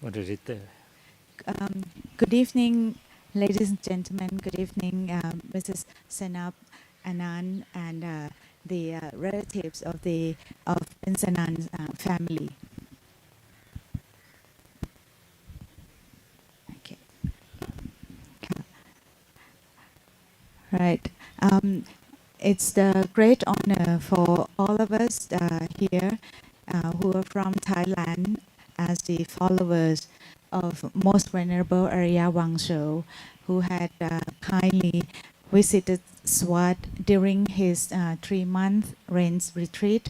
moderator. Good evening, ladies and gentlemen. Good evening, Mrs. Senab, Anand, and the relatives of Prince Anand's family. Okay. Right. It's the great honor for all of us here who are from Thailand as the followers of Most Venerable Arya Wangsho, who had kindly visited Swat during his 3-month rains retreat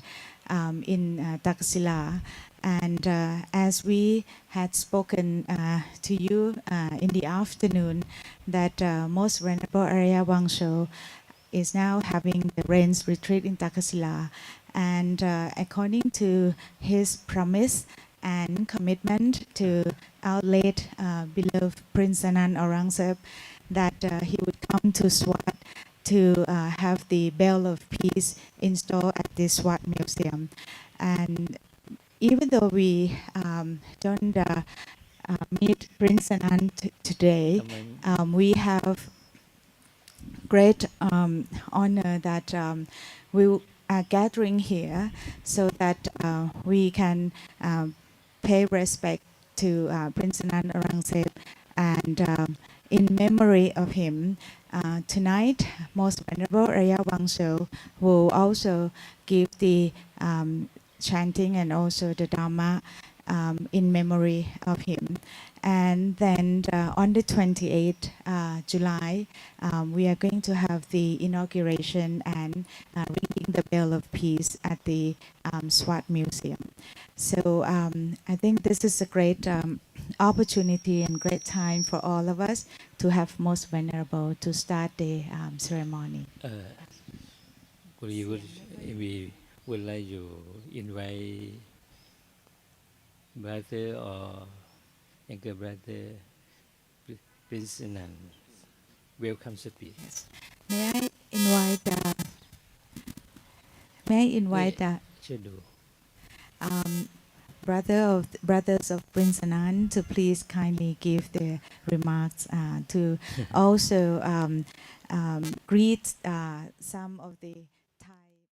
in Taxila. And as we had spoken to you in the afternoon, that Most Venerable Arya Wangsho is now having the rains retreat in Takasila, and according to his promise and commitment to our late beloved Prince Anand Aurangzeb, that he would come to Swat to have the Bell of Peace installed at the Swat Museum. And even though we don't meet Prince Anand today, we have great honor that we are gathering here so that we can pay respect to Prince Anand Aurangzeb, and in memory of him, tonight Most Venerable Arya Wangsho will also give the chanting and also the Dharma in memory of him. And then on the 28th July, we are going to have the inauguration and ringing the Bell of Peace at the Swat Museum. So I think this is a great opportunity and great time for all of us to have Most Venerable to start the ceremony. We would like you invite brother or younger brother Prince Anand. Welcome speech. Yes. May I invite brothers of Prince Anand to please kindly give their remarks to also greet some of the Thai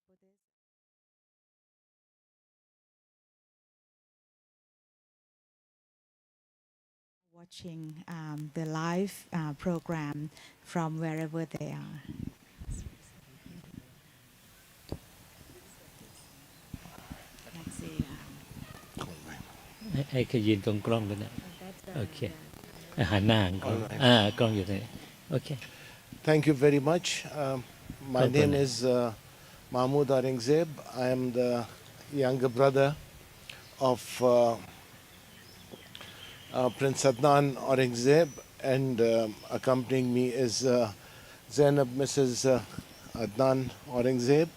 Buddhists watching the live program from wherever they are. Let's see. ให้เคยยืนตรงกล้องด้วยนะโอเคหันหน้ากล้องกล้องอยู่ตรงนี้โอเค Thank you very much. My name is Mahmood Aurangzeb. I am the younger brother of Prince Adnan Aurangzeb, and accompanying me is Zainab Mrs. Adnan Aurangzeb,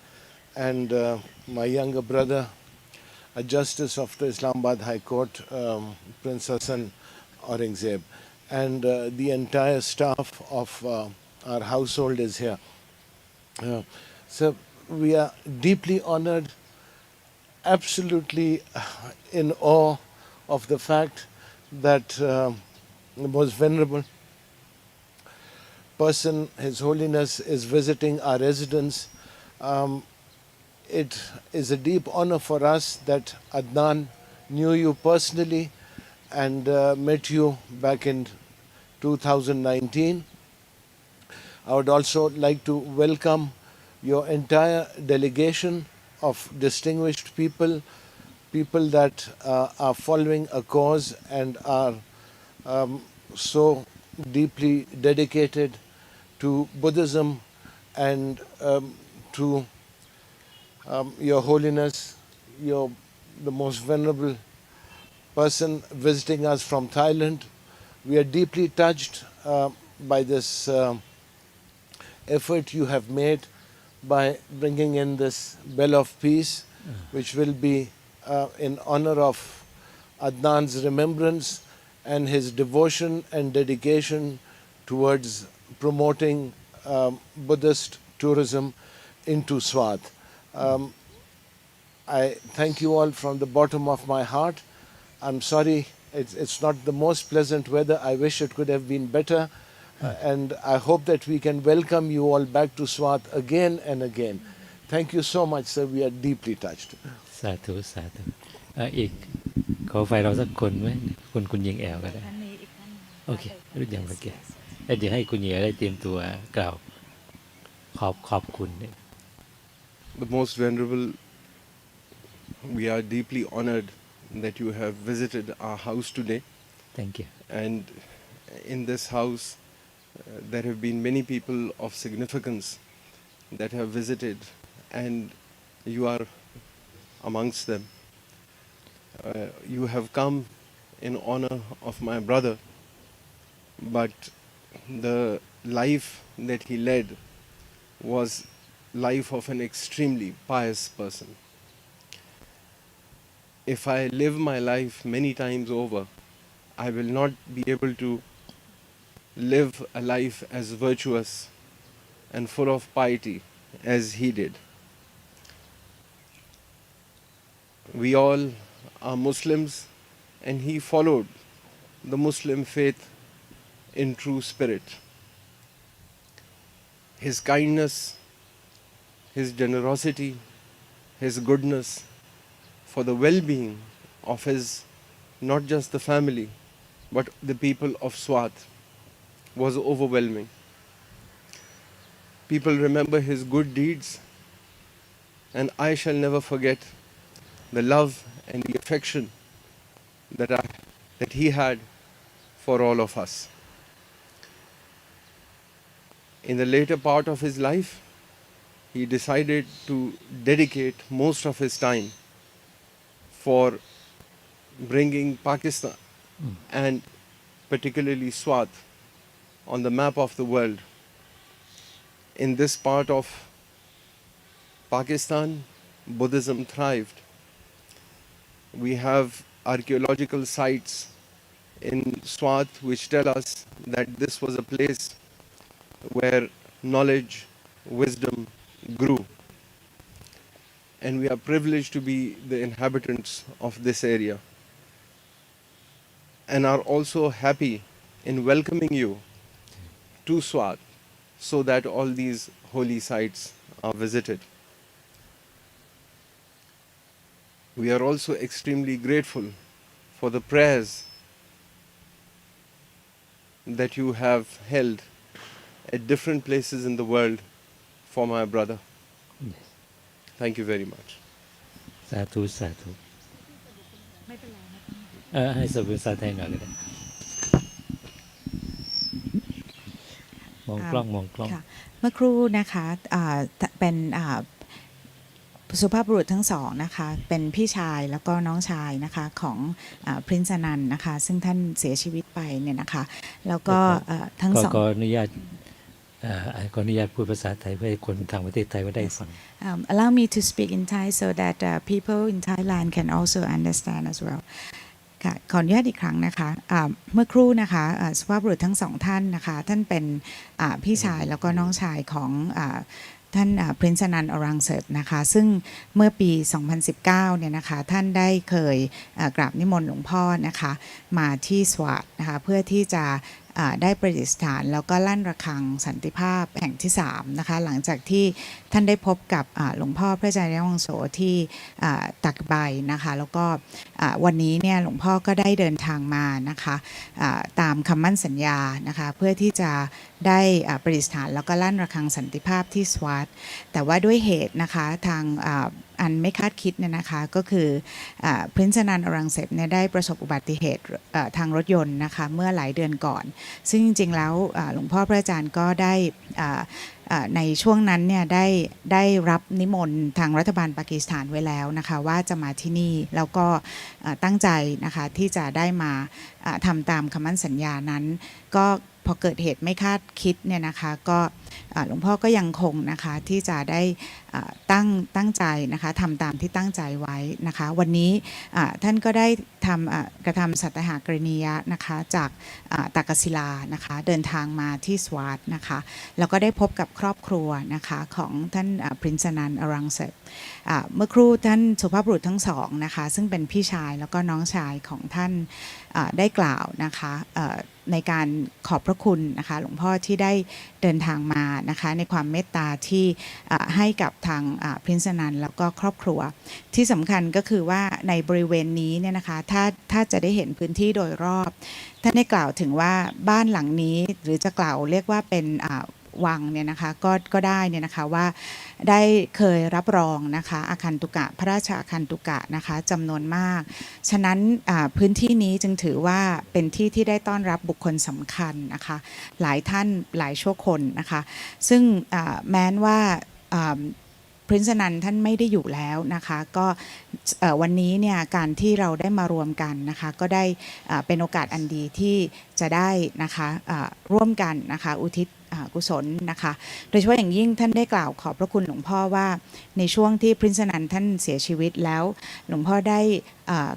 and my younger brother, a justice of the Islamabad High Court, Prince Hassan Aurangzeb, and the entire staff of our household is here. So we are deeply honored, absolutely in awe of the fact that the most venerable person, His Holiness, is visiting our residence. It is a deep honor for us that Adnan knew you personally and met you back in 2019. I would also like to welcome your entire delegation of distinguished people that are following a cause and are so deeply dedicated to Buddhism and to Your Holiness, the most venerable person visiting us from Thailand. We are deeply touched by this effort you have made by bringing in this Bell of Peace, which will be in honor of Adnan's remembrance and his devotion and dedication towards promoting Buddhist tourism into Swat. I thank you all from the bottom of my heart. I'm sorry It's not the most pleasant weather. I wish it could have been better. And I hope that we can welcome you all back to Swat again and again. Thank you so much, sir. We are deeply touched. สาธุสาธุอีกขอไฟเราสักคนไหมคุณหญิงแอลก็ได้โอเครู้ยังโอเคเดี๋ยวให้คุณหญิงได้เตรียมตัวกล่าวขอบคุณ The most venerable, we are deeply honored that you have visited our house today. Thank you. And in this house, there have been many people of significance that have visited, and you are amongst them. You have come in honor of my brother, but the life that he led was life of an extremely pious person. If I live my life many times over, I will not be able to live a life as virtuous and full of piety as he did. We all are Muslims, and he followed the Muslim faith in true spirit. His kindness, his generosity, his goodness for the well-being of his, not just the family, but the people of Swat was overwhelming. People remember his good deeds, and I shall never forget the love and the affection that he had for all of us. In the later part of his life, he decided to dedicate most of his time for bringing Pakistan and particularly Swat on the map of the world. In this part of Pakistan, Buddhism thrived. We have archaeological sites in Swat which tell us that this was a place where knowledge, wisdom grew. And we are privileged to be the inhabitants of this area, and are also happy in welcoming you to Swat so that all these holy sites are visited. We are also extremely grateful for the prayers that you have held at different places in the world for my brother. Thank you very much. สาธุสาธุให้สบุญสาธุหน่อยก็ได้มองกล้องค่ะเมื่อครู่นะคะเป็นสุภาพบุรุษทั้งสองนะคะเป็นพี่ชายแล้วก็น้องชายนะคะของพรินซ์อนันต์นะคะซึ่งท่านเสียชีวิตไปเนี่ยนะคะแล้วก็ทั้งสองขออนุญาตพูดภาษาไทยเพื่อให้คนทางประเทศไทยได้ฟัง Allow me to speak in Thai so that people in Thailand can also understand as well ค่ะขออนุญาตอีกครั้งนะคะเมื่อครู่นะคะสุภาพบุรุษทั้งสองท่านนะคะท่านเป็นพี่ชายแล้วก็น้องชายของท่านพรินซ์อนันต์อรังเซิร์ตนะคะซึ่งเมื่อปี 2019 เนี่ยนะคะท่านได้เคยกราบนิมนต์หลวงพ่อนะคะมาที่สวาทนะคะเพื่อที่จะได้ประดิษฐานแล้วก็ลั่นระฆังสันติภาพแห่งที่3นะคะหลังจากที่ท่านได้พบกับหลวงพ่อพระอาจารย์วงโสที่ตักใบนะคะแล้วก็วันนี้เนี่ยหลวงพ่อก็ได้เดินทางมานะคะตามคำมั่นสัญญานะคะเพื่อที่จะได้ประดิษฐานแล้วก็ลั่นระฆังสันติภาพที่สวาทแต่ว่าด้วยเหตุนะคะทางอันไม่คาดคิดเนี่ยนะคะก็คือพรินซ์อนันต์อรังเซปเนี่ยได้ประสบอุบัติเหตุทางรถยนต์นะคะเมื่อหลายเดือนก่อนซึ่งจริงๆแล้วหลวงพ่อพระอาจารย์ก็ได้ในช่วงนั้นเนี่ยได้รับนิมนต์ทางรัฐบาลปากีสถานไว้แล้วนะคะว่าจะมาที่นี่แล้วก็ตั้งใจนะคะที่จะได้มาทำตามคำมั่นสัญญานั้นก็พอเกิดเหตุไม่คาดคิดเนี่ยนะคะก็ หลวงพ่อก็ยังคงนะคะที่จะได้ตั้งใจนะคะทำตามที่ตั้งใจไว้นะคะวันนี้ท่านก็ได้กระทำสัตหกรณียะนะคะจากตากศิลานะคะเดินทางมาที่สวาตนะคะแล้วก็ได้พบกับครอบครัวนะคะของท่านพรินซ์นันอรังเซปเมื่อครู่ท่านสุภาพบุรุษทั้งสองนะคะซึ่งเป็นพี่ชายแล้วก็น้องชายของท่านได้กล่าวนะคะในการขอบพระคุณนะคะหลวงพ่อที่ได้เดินทางมานะคะในความเมตตาที่ให้กับทางพรินซ์นันแล้วก็ครอบครัวที่สำคัญก็คือว่าในบริเวณนี้เนี่ยนะคะถ้าจะได้เห็นพื้นที่โดยรอบท่านได้กล่าวถึงว่าบ้านหลังนี้หรือจะกล่าวเรียกว่าเป็นวังเนี่ยนะคะก็ได้เนี่ยนะคะว่าได้เคยรับรองนะคะอาคันตุกะพระราชอาคันตุกะนะคะจำนวนมากฉะนั้นพื้นที่นี้จึงถือว่าเป็นที่ที่ได้ต้อนรับบุคคลสำคัญนะคะหลายท่านหลายชั่วคนนะคะซึ่งแม้ว่าพรินซ์นันท่านไม่ได้อยู่แล้วนะคะก็วันนี้เนี่ยการที่เราได้มารวมกันนะคะก็ได้เป็นโอกาสอันดีที่จะได้นะคะร่วมกันนะคะอุทิศกุศลนะคะโดยเฉพาะอย่างยิ่งท่านได้กล่าวขอบพระคุณหลวงพ่อว่าในช่วงที่พรินซ์นันท่านเสียชีวิตแล้วหลวงพ่อได้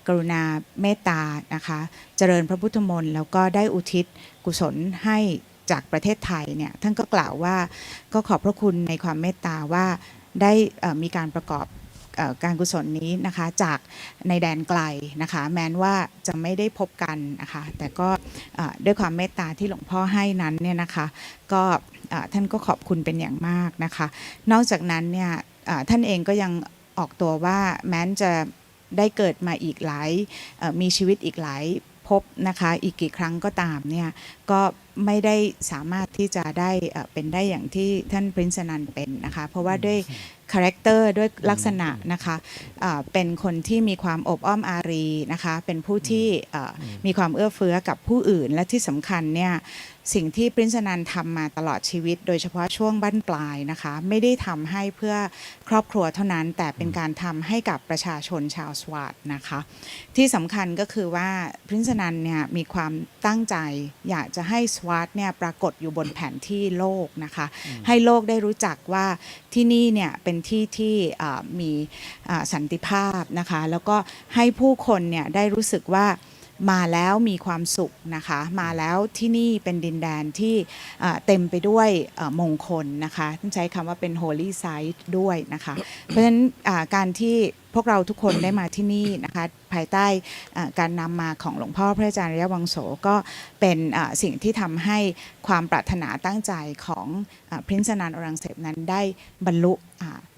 กรุณาเมตตานะคะเจริญพระพุทธมนต์แล้วก็ได้อุทิศกุศลให้จากประเทศไทยเนี่ยท่านก็กล่าวว่าก็ขอบพระคุณในความเมตตาว่าได้มีการประกอบการกุศลนี้นะคะจากในแดนไกลนะคะแม้ว่าจะไม่ได้พบกันนะคะแต่ก็ด้วยความเมตตาที่หลวงพ่อให้นั้นเนี่ยนะคะก็ท่านก็ขอบคุณเป็นอย่างมากนะคะนอกจากนั้นเนี่ยท่านเองก็ยังออกตัวว่าแม้จะได้เกิดมาอีกหลายมีชีวิตอีกหลายพบนะคะอีกกี่ครั้งก็ตามเนี่ยก็ไม่ได้สามารถที่จะได้เป็นได้อย่างที่ท่านพรินซ์นันเป็นนะคะเพราะว่าด้วยคาแรคเตอร์ด้วยลักษณะนะคะเป็นคนที่มีความอบอ้อมอารีนะคะเป็นผู้ที่มีความเอื้อเฟื้อกับผู้อื่นและที่สำคัญเนี่ยสิ่งที่พรินซ์นันทำมาตลอดชีวิตโดยเฉพาะช่วงบั้นปลายนะคะไม่ได้ทำให้เพื่อครอบครัวเท่านั้นแต่เป็นการทำให้กับประชาชนชาวสวาตนะคะที่สำคัญก็คือว่าพรินซ์นันเนี่ยมีความตั้งใจอยากจะให้สวาตเนี่ยปรากฏอยู่บนแผนที่โลกนะคะให้โลกได้รู้จักว่าที่นี่เนี่ยเป็นที่ที่มีสันติภาพนะคะแล้วก็ให้ผู้คนเนี่ยได้รู้สึกว่ามาแล้วมีความสุขนะคะมาแล้วที่นี่เป็นดินแดนที่เต็มไปด้วยมงคลนะคะต้องใช้คำว่าเป็น holy site ด้วยนะคะเพราะฉะนั้นการที่พวกเราทุกคนได้มาที่นี่นะคะภายใต้การนำมาของหลวงพ่อพระอาจารยวังโสก็เป็นสิ่งที่ทำให้ความปรารถนาตั้งใจของพรินซ์นันอรังเซปนั้นได้บรรลุ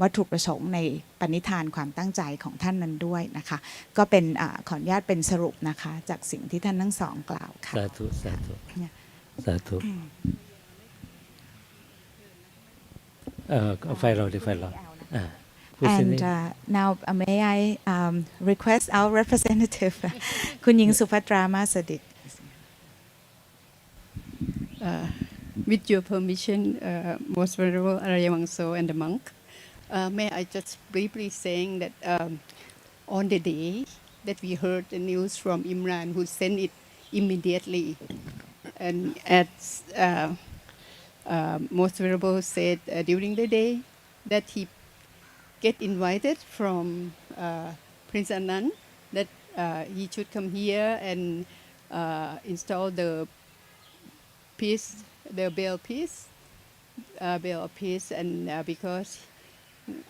วัตถุประสงค์ในปณิธานความตั้งใจของท่านนั้นด้วยนะคะก็เป็นขออนุญาตเป็นสรุปนะคะจากสิ่งที่ท่านทั้งสองกล่าวค่ะสาธุสาธุสาธุไฟเราดิไฟเราAnd now may I request our representative คุณหญิงสุภัตรามาสดิษฐ์ With your permission, Most Venerable Aryavangso and the monk, may I just briefly saying that on the day that we heard the news from Imran, who sent it immediately, and as Most Venerable said during the day that he get invited from Prince Anand that he should come here and install the peace, the bell of peace, and because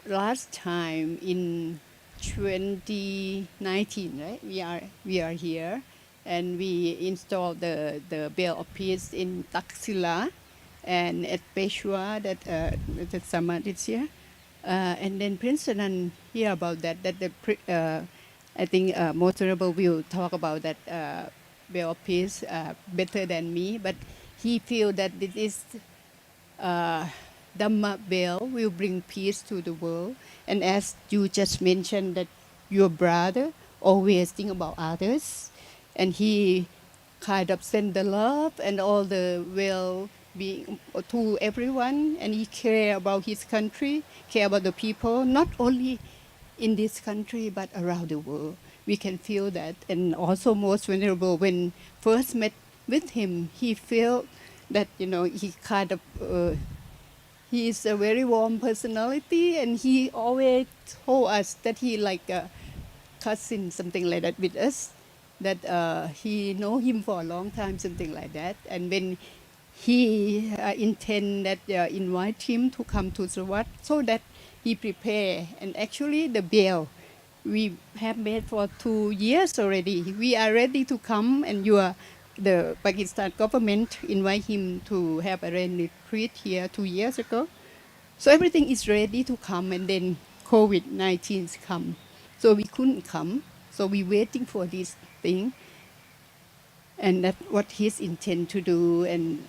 last time in 2019, right, we are here, and we installed the bell of peace in Taxila and at Peshwa that Samadhi here. And then Prince Anand hear about that the I think Most Venerable will talk about that bell of peace better than me, but he feel that this Dhamma bell will bring peace to the world. And as you just mentioned that your brother always think about others, and he kind of send the love and all the well-being to everyone, and he care about his country, care about the people, not only in this country but around the world. We can feel that. And also Most Venerable, when first met with him, he felt that he kind of he is a very warm personality, and he always told us that he like a cousin, something like that, with us. That he know him for a long time, something like that. And when he intend that invite him to come to Swat, so that he prepare. And actually, the bill we have made for 2 years already. We are ready to come, and the Pakistan government invite him to have a retreat here 2 years ago. So everything is ready to come, and then COVID-19 come. So we couldn't come. So we waiting for this thing. And that's what his intent to do. And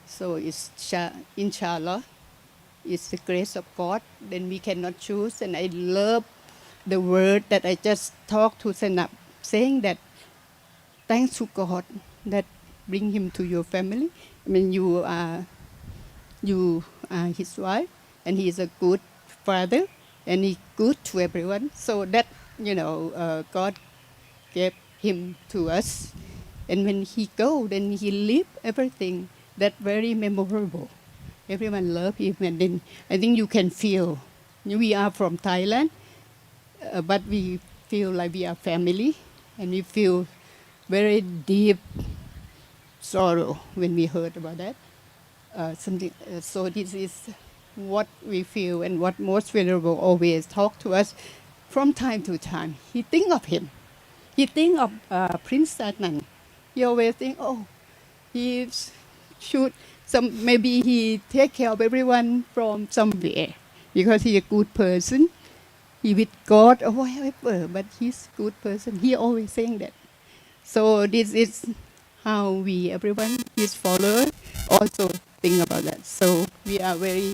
so it's inshallah, it's the grace of God. Then we cannot choose. And I love the word that I just talked to Senap, saying that thanks to God that bring him to your family. I mean, you are his wife, and he is a good father, and he good to everyone. So that God gave him to us, and when he go, then he leave everything that very memorable. Everyone love him, and then I think you can feel. We are from Thailand, but we feel like we are family, and we feel very deep sorrow when we heard about that. So this is what we feel, and what Most Venerable always talk to us from time to time. He think of him. He think of Prince Adnan. He always think, oh, he should maybe he take care of everyone from somewhere because he a good person. He with God or whatever, but he's a good person. He always saying that. So this is how we, everyone, his followers, also think about that. So we are very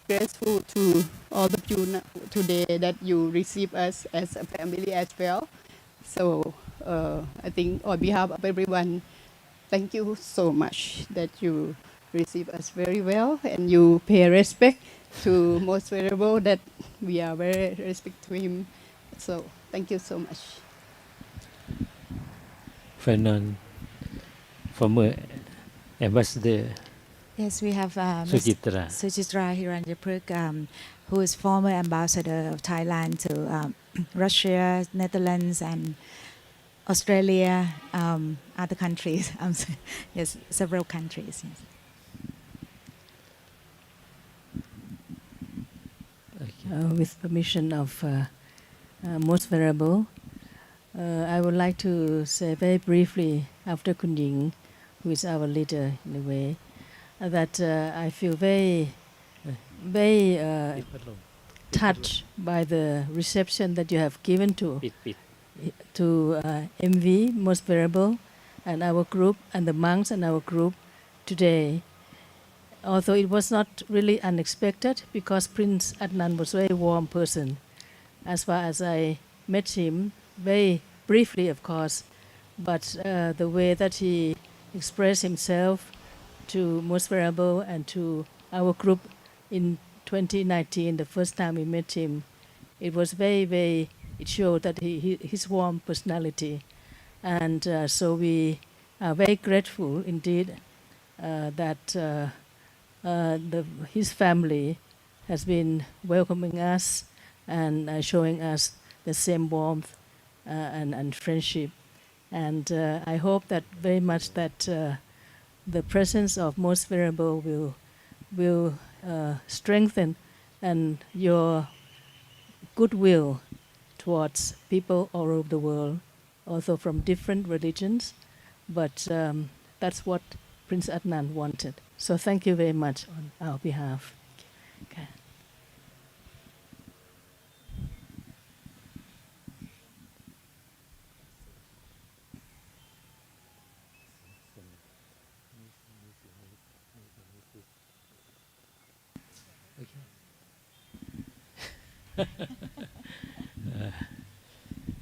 grateful to all of you today that you receive us as a family as well. So I think on behalf of everyone, thank you so much that you receive us very well, and you pay respect to Most Venerable, that we are very respect to him. So thank you so much. Fanon, former ambassador Yes, we have Ms. Suchitra. Suchitra Hiranyapruk, who is former ambassador of Thailand to Russia, Netherlands, and Australia, other countries. Yes, several countries. Yes. With permission of Most Venerable, I would like to say very briefly, after Kun Ying, who is our leader in a way, that I feel very touched by the reception that you have given to MV, Most Venerable, and our group, and the monks and our group today. Although it was not really unexpected, because Prince Adnan was a very warm person. As far as I met him, very briefly of course, but the way that he expressed himself to Most Venerable and to our group in 2019, the first time we met him, it was it showed that his warm personality. And so we are very grateful indeed that his family has been welcoming us and showing us the same warmth and friendship. And I hope that very much that the presence of Most Venerable will strengthen and your goodwill towards people all over the world, also from different religions. But that's what Prince Adnan wanted. So thank you very much on our behalf. Okay.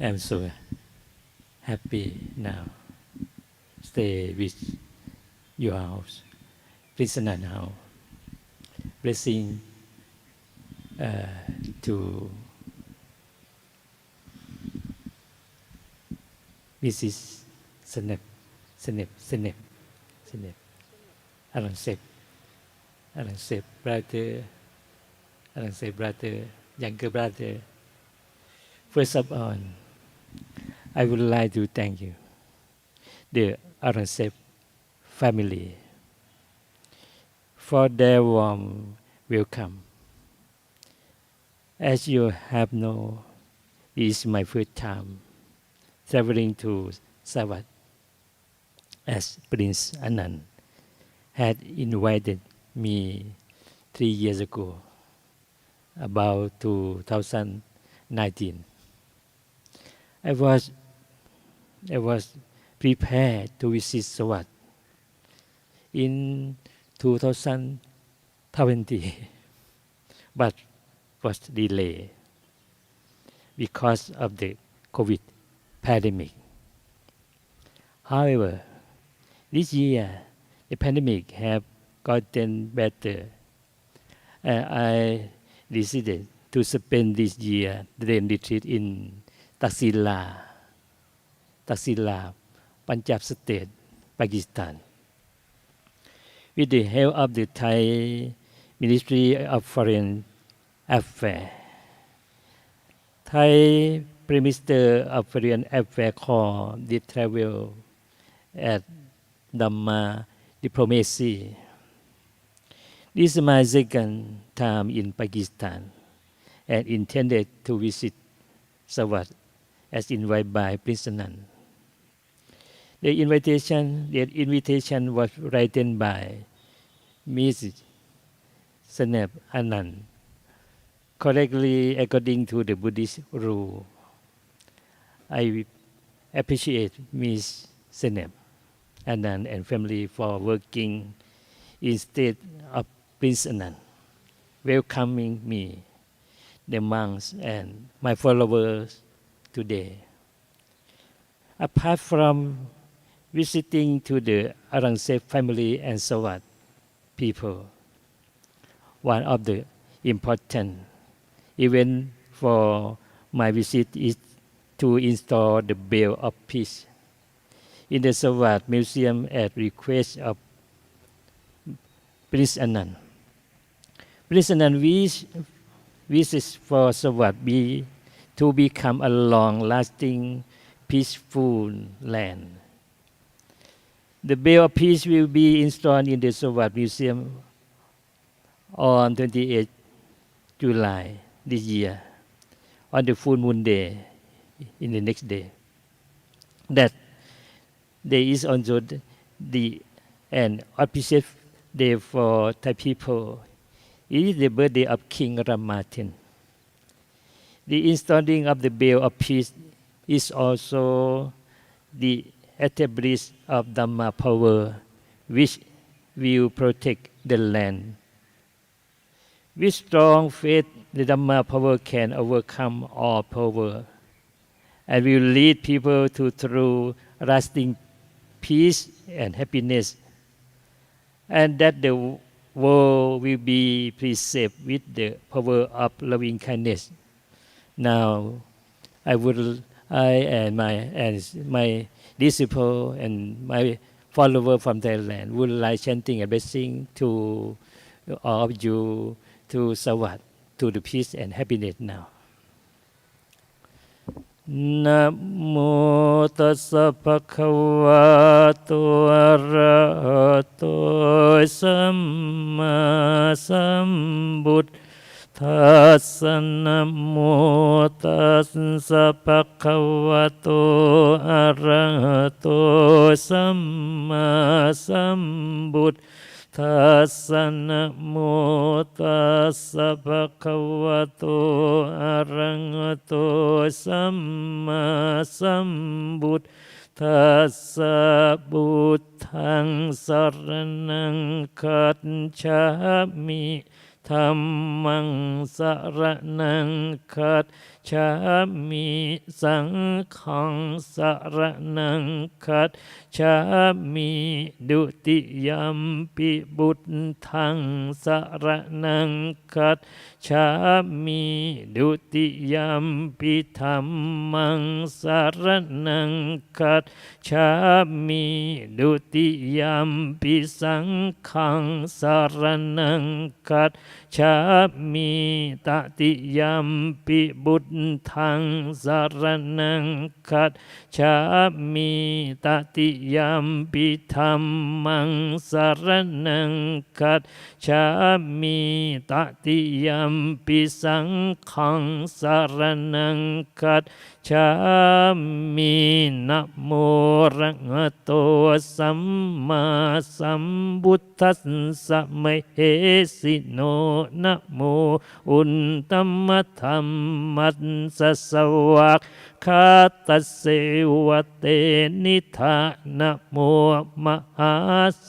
I'm so happy now. Stay with your house, Prince Adnan house. Blessing to Mrs. Senep, Aron Sep. Arangsev brother, Arangsev brother, younger brother. First of all, I would like to thank you, the Arangsev family, for their warm welcome. As you have known, this is my first time traveling to Swat, as Prince Anand had invited me 3 years ago, about 2019. I was prepared to visit Swat in 2020, but was delayed because of the COVID pandemic. However, this year the pandemic have gotten better, and I decided to spend this year the retreat in Taxila, Punjab State, Pakistan. With the help of the Thai Ministry of Foreign Affairs, Thai Prime Minister of Foreign Affairs called the travel at Dhamma diplomacy. This is my second time in Pakistan and intended to visit Swat as invited by Prince Anand. The invitation was written by Ms. Sanep Anand, correctly according to the Buddhist rule. I appreciate Ms. Sanep Anand and family for working instead of Prince Anand, welcoming me, the monks and my followers today. Apart from visiting to the Arangsev family and Swat people, one of the important events for my visit is to install the Bell of Peace in the Swat Museum at request of Prince Anand. Prince Anand wishes for Swat to become a long-lasting, peaceful land. The Bell of Peace will be installed in the Swat Museum on 28 July this year, on the full moon day, in the next day. That day is also an auspicious day for Thai people. It is the birthday of King Ramatin. The installing of the Bell of Peace is also the establishment of Dhamma power, which will protect the land. With strong faith, the Dhamma power can overcome all power and will lead people to true lasting peace and happiness, and that the world will be preserved with the power of loving kindness. Now, I and my disciple and my follower from Thailand would like chanting a blessing to all of you, to Swat, to the peace and happiness now. นะโมตัสสะภะคะวะโตอะระหะโตสัมมาสัมพุทธัสสะนะโมตัสสะภะคะวะโตอะระหะโตสัมมาสัมพุทธัสสะนะโมตัสสะภะคะวะโตอะระหะโตสัมมาสัมพุทธัสสะพุทธังสรณังคัจฉามิธัมมังสรณังคัจฉ ฉามิสังฆังสรณังคัจฉามิดุติยัมปิบุตถังสรณังคัจฉามิดุติยัมปิธัมมังสรณังคัจฉามิดุติยัมปิสังฆังสรณังคัจฉามิตติยัมปิบุตถังสรณังคัจฉามิตติยัมปิธัมมังสรณังคัจฉามิตติยัมปิสังฆังสรณังคัจฉามินะโมระหะโตสัมมาสัมพุทธัสสะมเหสิโนนะโมอุนตัมมะธัมมัสสะสวากขาตัสเสวะเตนิธานะโมมหา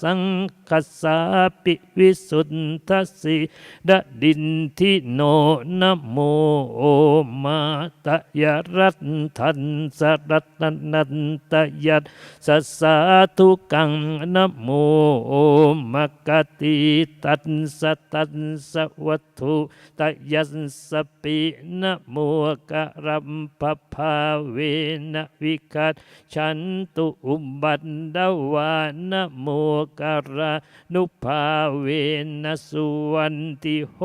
สังคัสสาปิวิสุทธัสสิดดินทิโนนะโมโอมาตยรัตทันสรัตนันตยัสสัสสาธุกังนะโมโอมกติตัสสะตัสสะวัตถุตยัสสะปินะโมกะรัมปภาเวนะวิกัตฉันตุอุบันดาวานะโมกะรานุภาเวนะสุวันติโห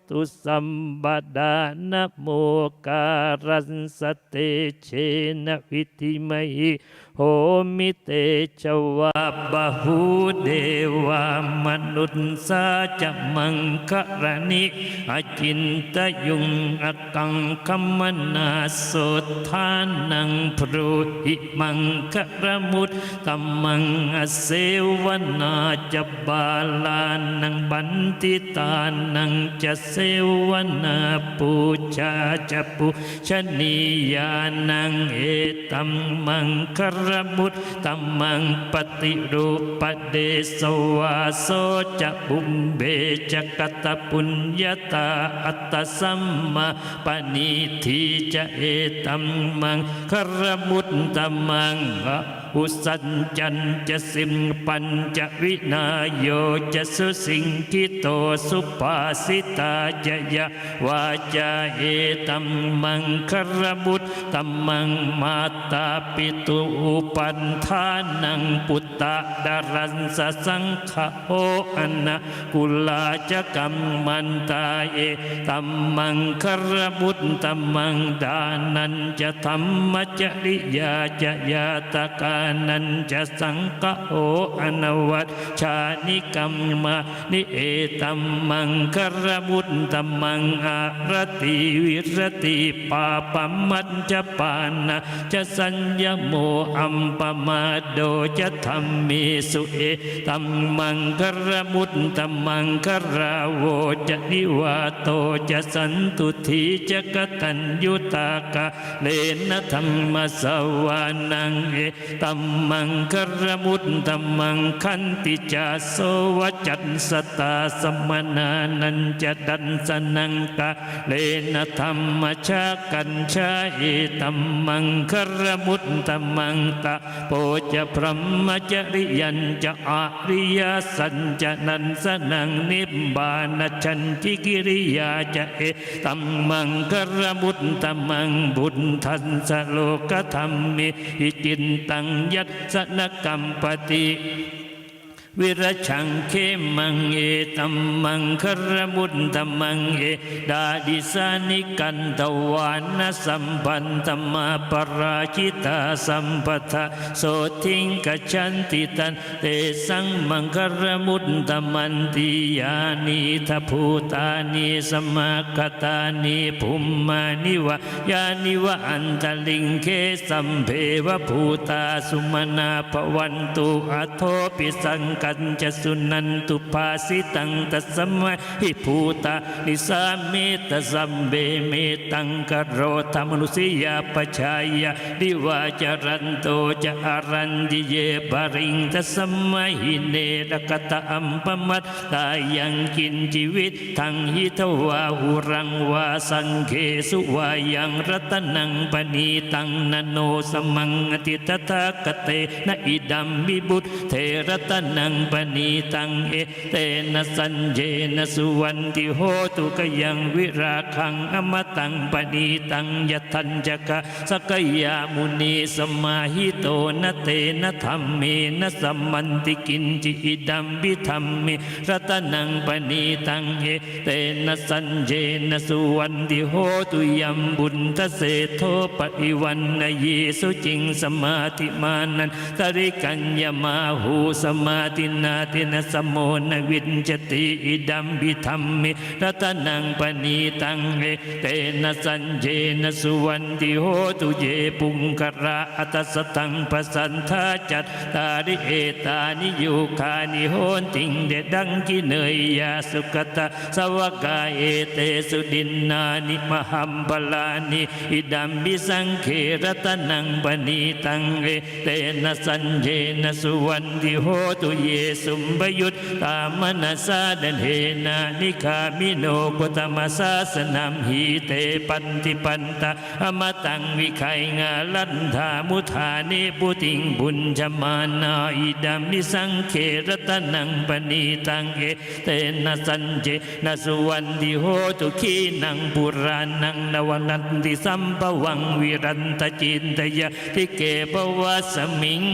ตุสัมปดานะโมการัสสะเตเชนะวิธิมหิโหมิเตชวะบาหูเดวามนุสสาจะมังคะระนิอจินตยุงอกังคัมมนาโสทานังพรุหิมังคะระมุตตัมมังอเสวนาจะบาลานังบันติตานังจะเสวนาปูชาจะปุชนียานังเอตัมมังคะระมุตตัมมังปฏิรูปเดสวาโสจะบุมเบจะกตปุญญาตาอัตตสัมมาปณิทิจะเอตัมมังคะระมุตตัมมังอุสัจจันจะสิมปัญจะวินาโยจะสุสิงคิโตสุภาสิตาจะยะวาจาเอตัมมังคะระมุตตัมมังมาตาปิตุปันทานังปุตตะดารันสสังขะโออันนะกุลาจะกัมมันตาเอตัมมังคะระมุตตัมมังดานันจะธรรมจริยาจะยาตกานันจะสังฆโออนวัตชานิกัมมานิเอตัมมังคะระมุตตัมมังอารติวิรติปาปัมมัจจปานะจะสัญญโมอัมปมาโดจะธรรมิสุเอตัมมังคะระมุตตัมมังคะราโวจะนิวาโตจะสันตุทีจะกตัญญูตากะเลนะธรรมสวานังเอตัมมังคะระมุตตัมมังขันติจาโสวจันสตาสมนานันจะดันสนังกะเลนะธรรมชากัญชาเอตัมมังคะระมุตตัมมังตะโพจะพรหมจริยันจะอาริยสัจจะนันสนังนิบบานชันติกิริยาจะเอตัมมังคะระมุตตัมมังบุญทันสโลกธรรมมิหิจินตังยัตสนกัมปติวิรชังเขมังเอตัมมังคะระมุตตัมมังเอดาดิสานิกันตวานะสัมปันตมาปราชิตาสัมปทะโสทิงกัจฉันติตันเตสังมังคะระมุตตัมมันติยานิทัพภูตานิสมาคตานิภุมมานิวะยานิวะอันตลิงเคสัมเพวภูตาสุมนาภวันตุอโทปิสังก กันจะสุนันตุภาสิตังตัสมัยหิภูตานิสาเมตสัมเบเมตังกโรธรรมนุสิยาปชายาดิวาจารันโตจะอารันดิเยบาริงตัสมัยหิเนรกตะอัมปมัตตายังกินชีวิตทังหิทวาหุรังวาสังเคสุวายังรัตนังปณีตังนโนสมังอติตถาคเตนะอิดัมบิบุตเทรัตนังปณีตังเอเตนะสัญเจนะสุวันติโหตุกยังวิราคังอมตังปณีตังยทัญจกะสกยามุนีสมาหิโตนะเตนะธรรมเมนะสัมมันติกินจิอิดัมบิธรรมเมรัตนังปณีตังเอเตนะสัญเจนะสุวันติโหตุยัมบุญทเสโทปฏิวันนะเยสุจิงสมาธิมานันตริกัญญมาหูสมาธินาตินะสมโมนะวินจติอิดัมบิธรรมเมรัตนังปณีตังเอเตนะสัญเจนะสุวันติโหตุเยปุงกระอัตสตังปสันทาจัตตาริเอตานิโยคานิโหนติงเดดังกิเนยยาสุกตะสวกาเอเตสุดินนานิมหัมปลานิอิดัมบิสังเขรัตนังปณีตังเอเตนะสัญเจนะสุวันติโหตุเยสุมบยุตตามนัสสาดเทนานิคามิโนกุตมสาสนามหีเตปันติปันตะอมตังวิไขงาลันธามุธานิปุติงบุญจมานาอิดัมมิสังเขรัตนังปณีตังเอเตนะสัญเจนะสุวันติโหตุขีนังปุรานังนวนันติสัมปวังวิรันตจินตยะทิเกปวะสมิง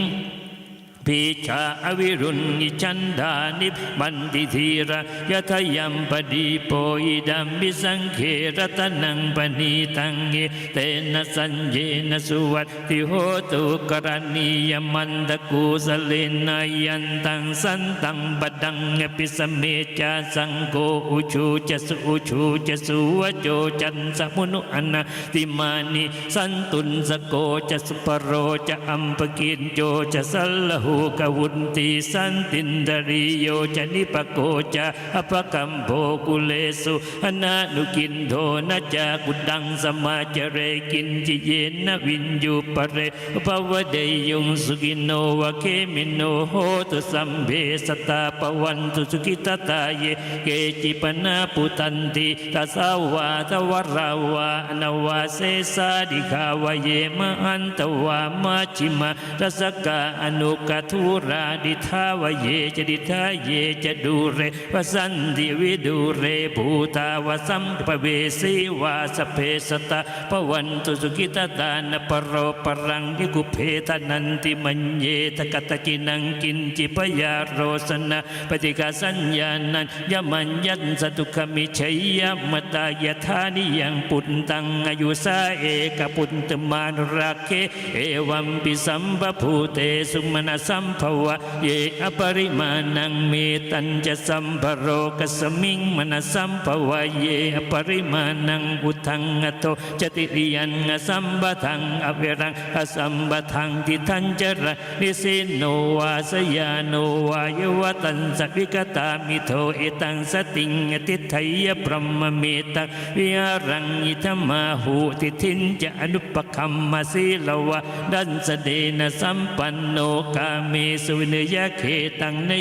พิชาอวิรุณิชันดานิบันติธีระยะทยัมปดีโปอิดัมบิสังเขรัตนังปณีตังเอเตนะสัญเจนะสุวัตติโหตุกรณียมันตะกุสเลนายันตังสันตังบดังเอปิสเมจาสังโฆอุชูจะสุอุชูจะสุวโจจันสมุนุอนาติมานิสันตุนสโกจะสุปโรจะอัมปกินโจจะสัลลหูกวุนติสันตินดริโยจนิปโกจะอภกัมโภกุเลสุอนานุกินโทนะจากุดังสมาจเรกินจิเยนะวินยูปเรภวเดยุงสุกิโนวะเคมิโนโหตุสัมเบสตาปวันตุสุกิตตาเยเกจิปนาปุตันติตัสาวาทวราวาอนวาเสสาดิขาวเยมอันตวามาชิมารัสกาอนุกัทุราดิทาวเยจดิทาเยจดูเรวสันติวิดูเรภูตาวสัมปเวสีวาสเพสตาปวันตุสุกิตตานปโรปรังกิกุเพทนันติมัญเยทกตจินังกินจิปยาโรสนะปฏิกาสัญญานันยมัญญันสตุขมิชัยยมตายธานิยังปุตตังอายุสาเอกปุตตมานุรักเขเอวัมปิสัมปภูเตสุมนสัมภวะเยอปริมาณังเมตัญจะสัมภโรกสมิงมนสัมภวะเยอปริมาณังอุทังอโตจติริยันสัมปทังอเวรังอสัมปทังทิทัญจระนิสิโนวาสยาโนวายวตันสวิกตามิโทเอตังสติงติไทยพรหมเมตังวิหารังอิธมาหูติทินจะอนุปคัมมาสีลวะดันสเดนะสัมปันโนกาเมสุวินยเขตังเน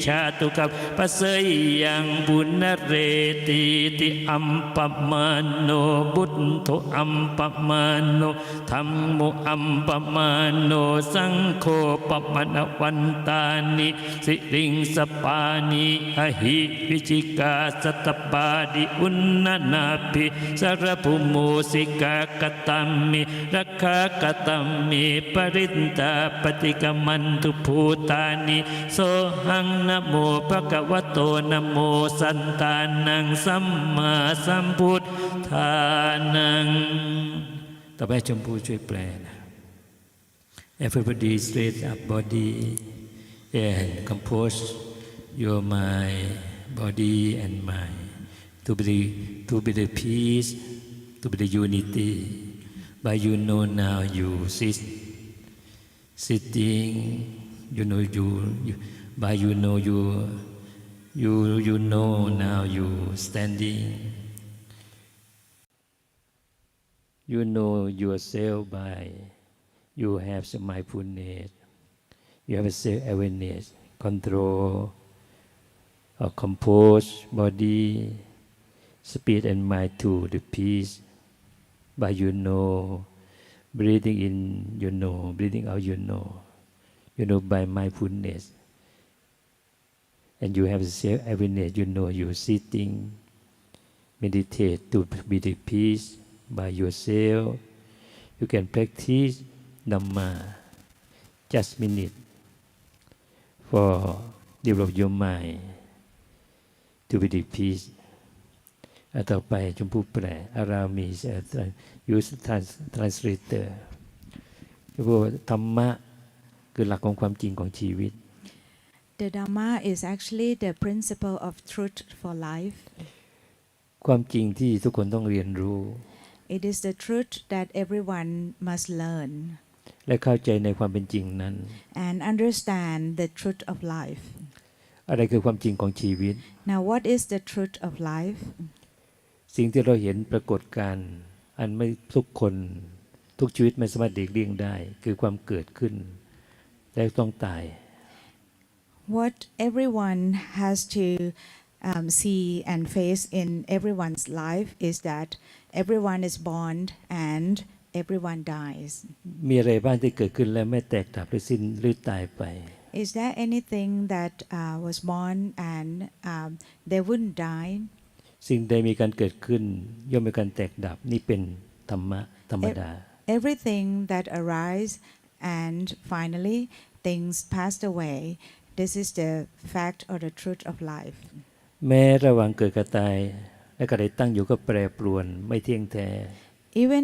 ชาตุกับปะเสยยังบุญเรติติอัมปมาโนบุตโตอัมปมาโนธรรมอัมปมาโนสังโฆปมณวันตานิสิริงสปานิอหิวิจิกาสัตปาดิอุณนาภิสารภูโมสิกากตัมมิรักขากตัมมิปริตตาปฏิกมันตุภูตานิโสหังนะโมภะคะวะโตนะโมสันตานังสัมมาสัมพุทธานังต่อไปชมพูช่วยแปลนะ Everybody straight up body and compose your mind body and mind to be the peace to be the unity but you know now you sitting you know you but you know you know now you standing. You know yourself by you have some mindfulness, you have a self-awareness, control or compose body, spirit and mind to the peace. But you know, breathing in, you know, breathing out, you know by mindfulness. And you have self-awareness, you know you're sitting, meditate to be the peace by yourself. You can practice Dhamma just minute for develop your mind to be the peace. ต่อไปชมพู่แปล Allow me use translator ธรรมะคือหลักของความจริงของชีวิต The Dhamma is actually the principle of truth for life. ความจริงที่ทุกคนต้องเรียนรู้ It is the truth that everyone must learn และเข้าใจในความเป็นจริงนั้น and understand the truth of life. อะไรคือความจริงของชีวิต Now, what is the truth of life? สิ่งที่เราเห็นปรากฏการณ์อันไม่ทุกคนทุกชีวิตไม่สามารถหลีกเลี่ยงได้คือความเกิดขึ้นและต้องตาย What everyone has to see and face in everyone's life is that everyone is born and everyone dies. มีอะไรบ้างที่เกิดขึ้นและไม่แตกดับหรือสิ้นหรือตายไป Is there anything that was born and they wouldn't die? สิ่งใดมีการเกิดขึ้นย่อมมีการแตกดับนี่เป็นธรรมะธรรมดา Everything that arise and finally things passed away. This is the fact or the truth of life. แม้ระหว่างเกิดกับตายและก็ได้ตั้งอยู่ก็แปรปรวนไม่เที่ยงแท้ Even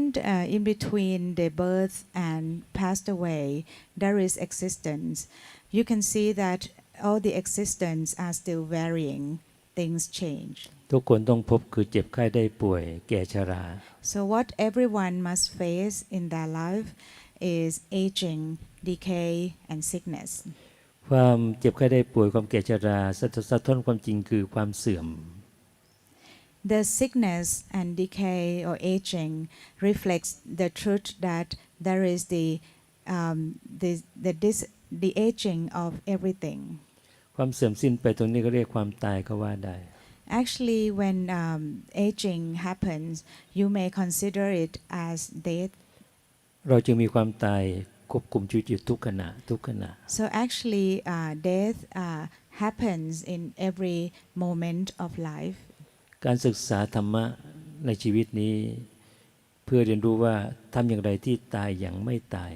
in between the birth and passed away, there is existence. You can see that all the existence are still varying. Things change. ทุกคนต้องพบคือเจ็บไข้ได้ป่วยแก่ชรา So what everyone must face in their life is aging, decay, and sickness. ความเจ็บไข้ได้ป่วยความแก่ชราสะท้อนความจริงคือความเสื่อม The sickness and decay or aging reflects the truth that there is the aging of everything. ความเสื่อมสิ้นไปตรงนี้ก็เรียกความตายก็ว่าได้ Actually, when aging happens, you may consider it as death. เราจึงมีความตายควบคุมชีวิตอยู่ทุกขณะ So actually, death happens in every moment of life. การศึกษาธรรมะในชีวิตนี้เพื่อเรียนรู้ว่าทำอย่างไรที่ตายอย่างไม่ตาย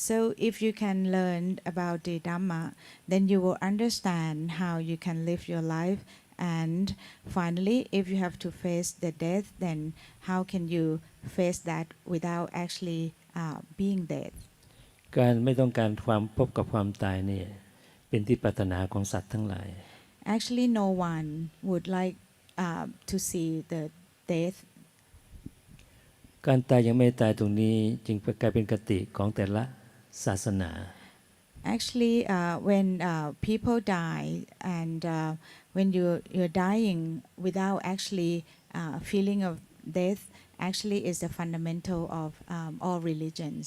So if you can learn about the Dhamma, then you will understand how you can live your life. And finally, if you have to face the death, then how can you face that without actually being dead? การไม่ต้องการความพบกับความตายนี่เป็นที่ปรารถนาของสัตว์ทั้งหลาย Actually, no one would like to see the death. การตายยังไม่ตายตรงนี้จึงกลายเป็นคติของแต่ละศาสนา Actually, when people die and when you're dying without actually feeling of death, actually is the fundamental of all religions.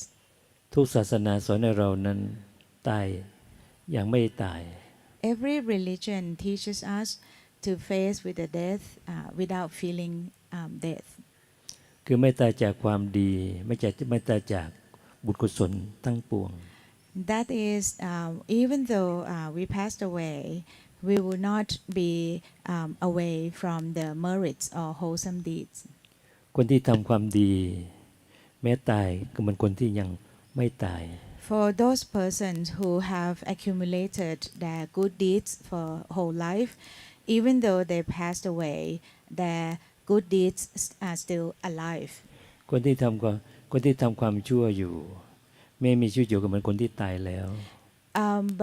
ทุกศาสนาสอนให้เรานั้นตายอย่างไม่ตาย Every religion teaches us to face with the death without feeling death. คือไม่ตายจากความดีไม่ตายจากบุญกุศลทั้งปวง That is, even though we passed away, we will not be away from the merits or wholesome deeds. คนที่ทำความดีแม้ตายก็เหมือนคนที่ยังไม่ตาย For those persons who have accumulated their good deeds for whole life, even though they passed away, their good deeds are still alive. คนที่ทำความชั่วอยู่ไม่มีชีวิตอยู่ก็เหมือนคนที่ตายแล้ว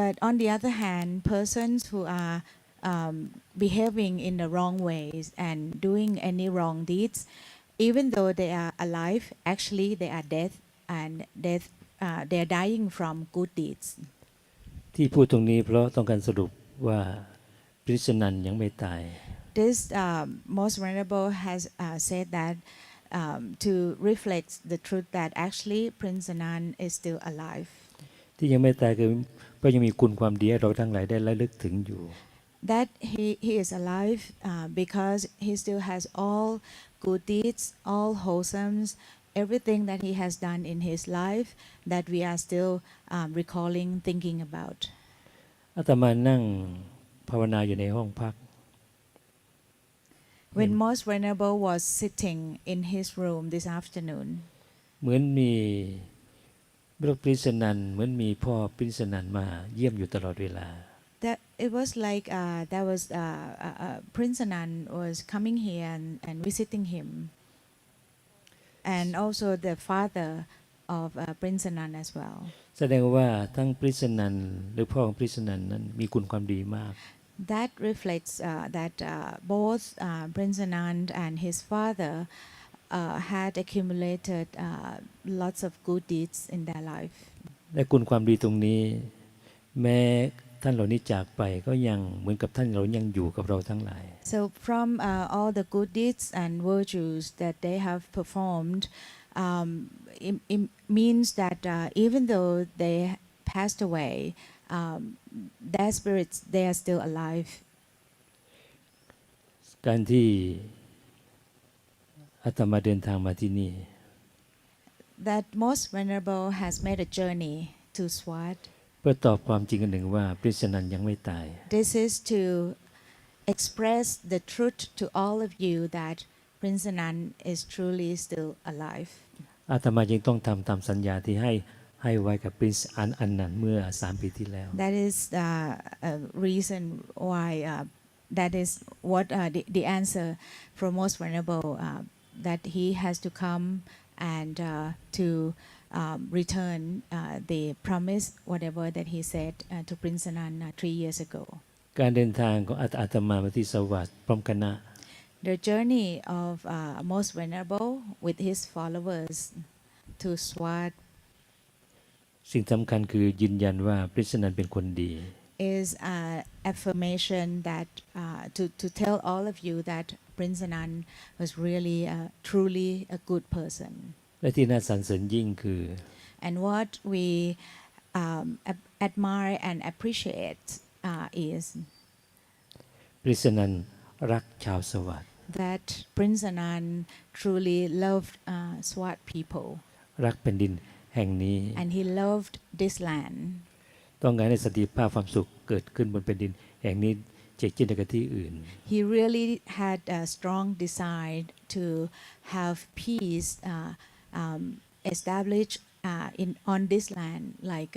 But on the other hand, persons who are behaving in the wrong ways and doing any wrong deeds, even though they are alive, actually they are dead and they are dying from good deeds. ที่พูดตรงนี้เพราะต้องการสรุป ว่าพริชนันยังไม่ตาย This most venerable has said that to reflect the truth that actually Prince Anand is still alive. ที่ยังไม่ตายคือเพราะยังมีคุณความดีให้เราทั้งหลายได้ระลึกถึงอยู่ That he is alive because he still has all good deeds, all wholesomes, everything that he has done in his life that we are still recalling, thinking about. อาตมานั่งภาวนาอยู่ในห้องพัก When most venerable was sitting in his room this afternoon, เหมือนมีพระพริชนันเหมือนมีพ่อพริชนันมาเยี่ยมอยู่ตลอดเวลา that it was like that was Prince Anand was coming here and visiting him, and also the father of Prince Anand as well. แสดงว่าทั้งพริชนันหรือพ่อของพริชนันนั้นมีคุณความดีมาก That reflects that both Prince Anand and his father had accumulated lots of good deeds in their life. และคุณความดีตรงนี้แม้ท่านเหล่านี้จากไปก็ยังเหมือนกับท่านเรายังอยู่กับเราทั้งหลาย So from all the good deeds and virtues that they have performed, it means that even though they passed away, their spirits, they are still alive. การที่อาตมาเดินทางมาที่นี่ That most venerable has made a journey to Swat. เพื่อตอบความจริงอันหนึ่งว่าพริชนันยังไม่ตาย This is to express the truth to all of you that Prince Anand is truly still alive. อาตมายังต้องทำตามสัญญาที่ให้ไว้กับพรินซ์อันนั้นเมื่อ3 ปีที่แล้ว That is the reason why that is what the answer from most venerable that he has to come and to return the promise whatever that he said to Prince Anand 3 years ago. การเดินทางของอาตมามาที่สวัสดิ์พร้อมคณะ The journey of most venerable with his followers to Swat สิ่งสำคัญคือยืนยันว่าพริชนันเป็นคนดี is an affirmation that to tell all of you that Prince Anand was really truly a good person. และที่น่าสรรเสริญยิ่งคือ And what we admire and appreciate is พริชนันรักชาวสวัสดิ์ that Prince Anand truly loved Swat people รักแผ่นดินแห่งนี้ and he loved this land. ต้องการให้สันติภาพความสุขเกิดขึ้นบนแผ่นดินแห่งนี้เช่นเดียวกับที่อื่น He really had a strong desire to have peace established on this land like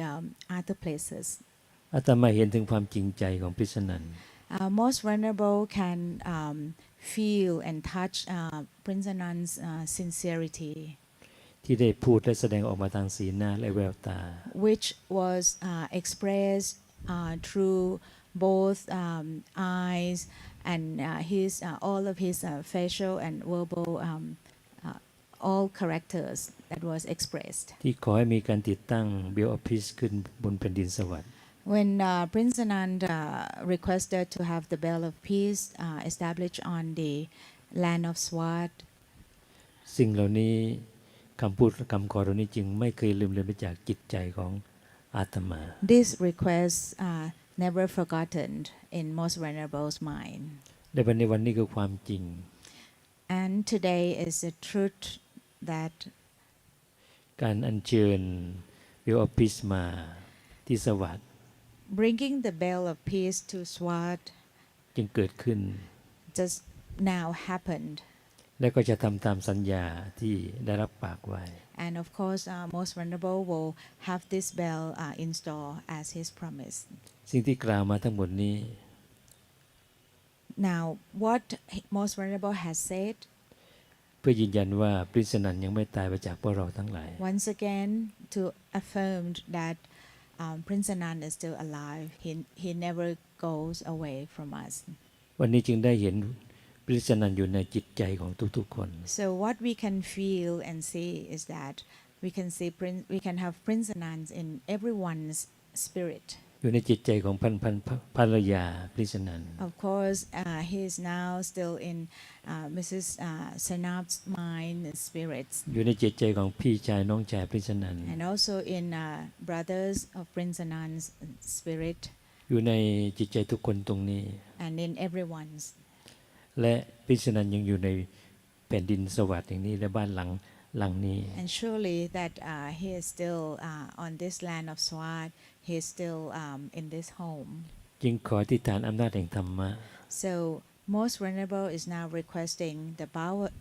other places. อาตมาเห็นถึงความจริงใจของพริชนัน Most venerable can feel and touch Prince Anand's sincerity, ที่ได้พูดและแสดงออกมาทางสีหน้าและแววตา which was expressed through both eyes and his all of his facial and verbal all characters that was expressed. ที่ขอให้มีการติดตั้งเบลออฟพีซขึ้นบนแผ่นดินสวรรค์ When Prince Anand requested to have the Bell of Peace established on the land of Swat, สิ่งเหล่านี้คำพูดคำขอเหล่านี้จึงไม่เคยลืมเลือนไปจากจิตใจของอาตมา these requests are never forgotten in most venerables' mind. และในวันนี้คือความจริง And today is the truth that การอัญเชิญเบลออฟพีซมาที่สวรรค์ bringing the Bell of Peace to Swat จึงเกิดขึ้น just now happened. และก็จะทำตามสัญญาที่ได้รับปากไว้ And of course, most venerable will have this bell installed as his promise. สิ่งที่กล่าวมาทั้งหมดนี้ Now, what most venerable has said, เพื่อยืนยันว่าพริชนันยังไม่ตายไปจากพวกเราทั้งหลาย once again to affirm that Prince Anand is still alive. He never goes away from us. วันนี้จึงได้เห็นพริชนันอยู่ในจิตใจของทุกๆคน So what we can feel and see is that we can have Prince Anand in everyone's spirit. อยู่ในจิตใจของภรรยาพริชนัน Of course, he is now still in Mrs. Sanab's mind and spirits, อยู่ในจิตใจของพี่ชายน้องชายพริชนัน and also in brothers of Prince Anand's spirit, อยู่ในจิตใจทุกคนตรงนี้ and in everyone's. และพริชนันยังอยู่ในแผ่นดินสวรรค์อย่างนี้และบ้านหลังนี้ And surely that he is still on this land of Swat, he is still in this home. จึงขออธิษฐานอำนาจแห่งธรรมะ So most venerable is now requesting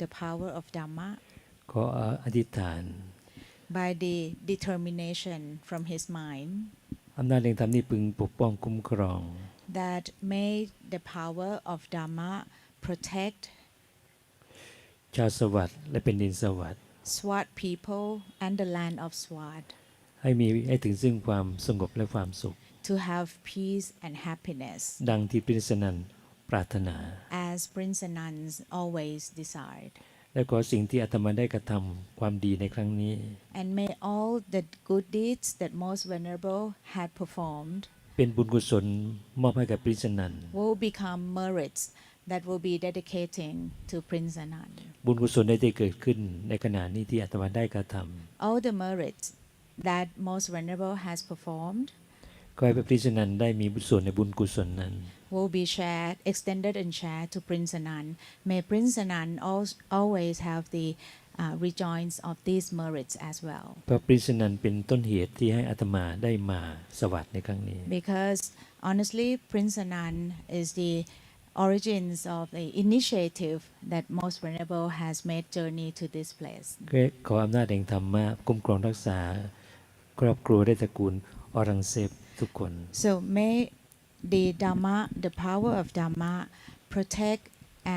the power of Dhamma ขออธิษฐาน by the determination from his mind อำนาจแห่งธรรมนี้พึงปกป้องคุ้มครอง that may the power of Dhamma protect ชาวสวัสดิ์และเป็นดินสวัสดิ์ Swat people and the land of Swat ให้ถึงซึ่งความสงบและความสุข to have peace and happiness ดังที่พริชนันปรารถนา as Prince Anand always desired. และขอสิ่งที่อาตมาได้กระทำความดีในครั้งนี้ And may all the good deeds that most venerable had performed เป็นบุญกุศลมอบให้กับพริชนัน will become merits that will be dedicating to Prince Anand. บุญกุศลได้เกิดขึ้นในขณะนี้ที่อาตมาได้กระท All the merits that most venerable has performed ำขอให้พระพริชนันได้มีส่วนในบุญกุศลนั้น will be shared, extended and shared to Prince Anand. May Prince Anand always have the rejoice of these merits as well. พระพริชนันเป็นต้นเหตุที่ให้อาตมาได้มาสวัสดิ์ในครั้งนี้ Because honestly, Prince Anand is the origins of the initiative that most venerable has made journey to this place. ขออำนาจแห่งธรรมะคุ้มครองรักษาครอบครัวได้ตระกูลอรังเซฟทุกคน So may the Dhamma, the power of Dhamma, protect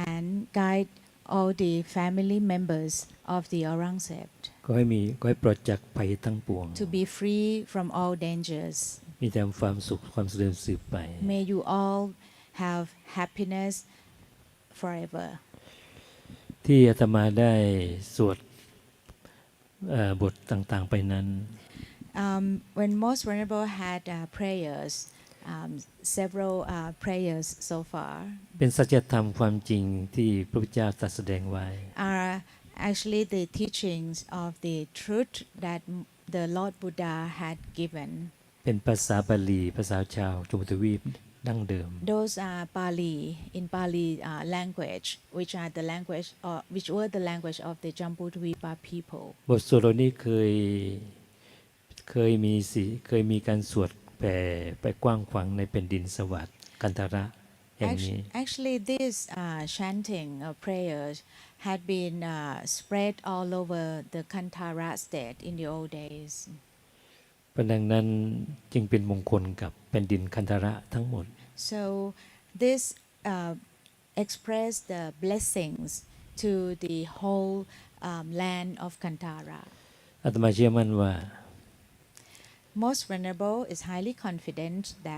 and guide all the family members of the Aurangzeb ขอให้ปลอดจากภัยทั้งปวง to be free from all dangers. มีแต่ความสุขความเจริญสืบไป May you all have happiness forever. ที่อาตมาได้สวดบทต่างๆไปนั้น When most venerable had prayers, several prayers so far เป็นสัจธรรมความจริงที่พระพุทธเจ้าตรัสแสดงไว้ are actually the teachings of the truth that the Lord Buddha had given. เป็นภาษาบาลีภาษาชาวชมพูทวีปดั้งเดิม Those are Pali in Pali language, which were the language of the Jambudvipa people. บทสวดเหล่านี้เคยมีการสวดแผ่ไปกว้างขวางในแผ่นดินสวัสดิ์กันทระแห่งนี้ Actually, this chanting of prayers had been spread all over the Kantara state in the old days. ดังนั้นจึงเป็นมงคลกับแผ่นดินคันธระทั้งหมด So this expressed the blessings to the whole land of Kantara. อาตมาเชื่อมั่นว่า Most venerable is highly confident that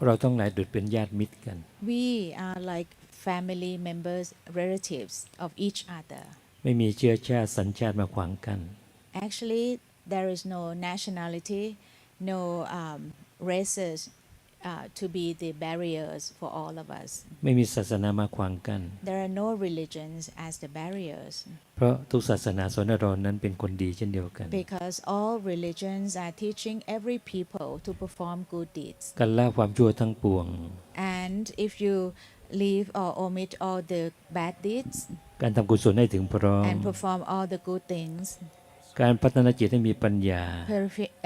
เราต้องหลายดุจเป็นญาติมิตรกัน we are like family members, relatives of each other. ไม่มีเชื้อชาติสัญชาติมาขวางกัน Actually, there is no nationality, no races to be the barriers for all of us. ไม่มีศาสนามาขวางกัน There are no religions as the barriers. เพราะทุกศาสนาสอนให้เรานั้นเป็นคนดีเช่นเดียวกัน Because all religions are teaching every people to perform good deeds. การละความชั่วทั้งปวง And if you leave or omit all the bad deeds การทำกุศลให้ถึงพร้อม and perform all the good things, การพัฒนาจิตให้มีปัญญา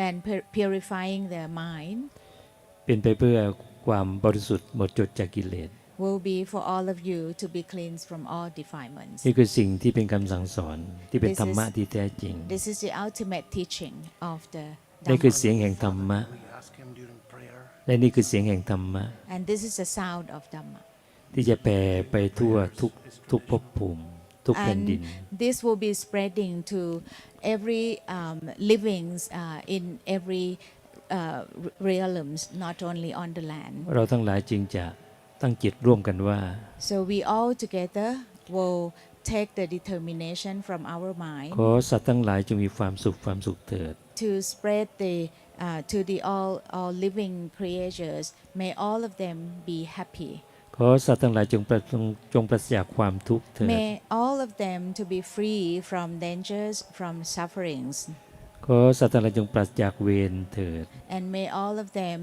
and purifying their mind, เป็นไปเพื่อความบริสุทธิ์หมดจดจากกิเลส will be for all of you to be cleansed from all defilements. นี่คือสิ่งที่เป็นคำสั่งสอนที่เป็นธรรมะที่แท้จริง This is the ultimate teaching of the นี่คือ Dhamma. เสียงแห่งธรรมะ Ask him during prayer. และนี่คือเสียงแห่งธรรมะ And this is the sound of Dhamma. ที่จะแผ่ไปทั่วทุกภพภูมิทุกแผ่นดิน And this will be spreading to every livings in every realms, not only on the land. เราทั้งหลายจึงจะตั้งจิตร่วมกันว่า So we all together will take the determination from our mind ขอสัตว์ทั้งหลายจงมีความสุขเถิด to spread the to the all living creatures, may all of them be happy. ขอสัตว์ทั้งหลายจงปราศจากความทุกข์เถิด May all of them to be free from dangers, from sufferings, ขอสัตว์ทั้งหลายจงปราศจากเวรเถิด and may all of them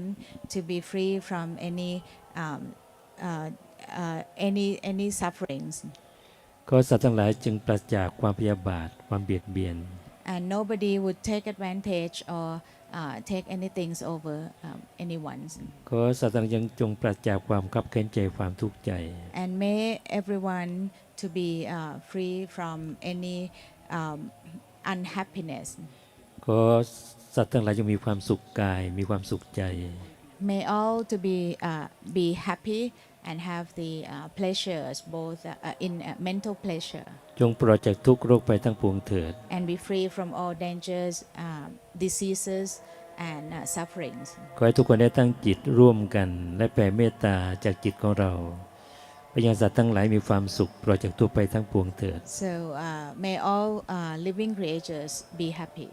to be free from um, any sufferings, ขอสัตว์ทั้งหลายจึงปราศจากความพยาบาทความเบียดเบียน and nobody would take advantage or take anything over anyone. ขอสัตว์ทั้งหลายจงปราศจากความคับแค้นใจความทุกข์ใจ And may everyone to be free from any unhappiness. ขอสัตว์ทั้งหลายจงมีความสุขกายมีความสุขใจ May all to be happy and have the pleasures both in mental pleasure จงปลอดจากทุกโรคภัยทั้งปวงเถิด and be free from all dangers, diseases and sufferings. ขอให้ทุกคนได้ตั้งจิตร่วมกันและแผ่เมตตาจากจิตของเราไปยังสัตว์ทั้งหลายมีความสุขปลอดจากทุกภัยทั้งปวงเถิด So may all living creatures be happy.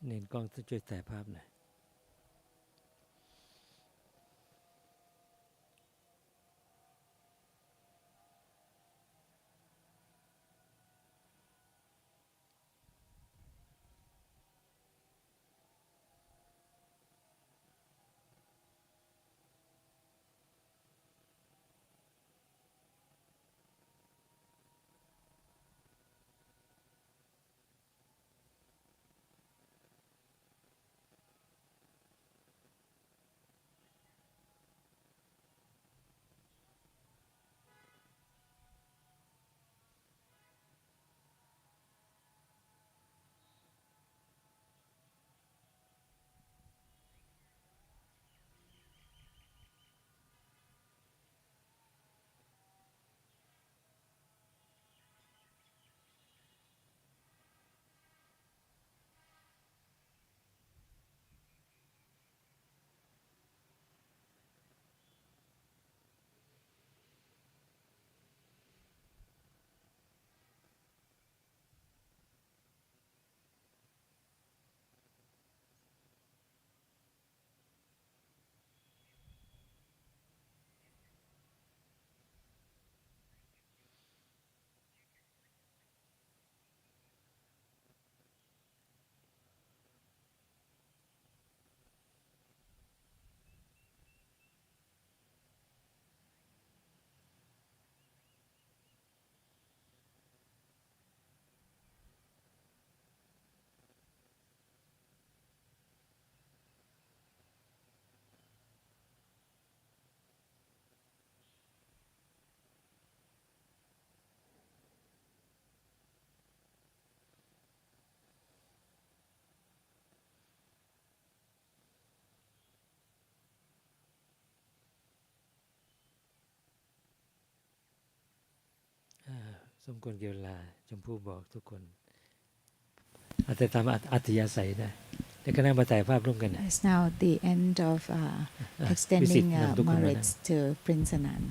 เน้นกล้องช่วยถ่ายภาพหน่อยสมควรเกี่ยวลาชมพู่บอกทุกคนอาจจะตามอัธยาศัยได้แล้วก็นั่งมาถ่ายภาพร่วมกัน It's now the end of extending marriage to Prince Anand.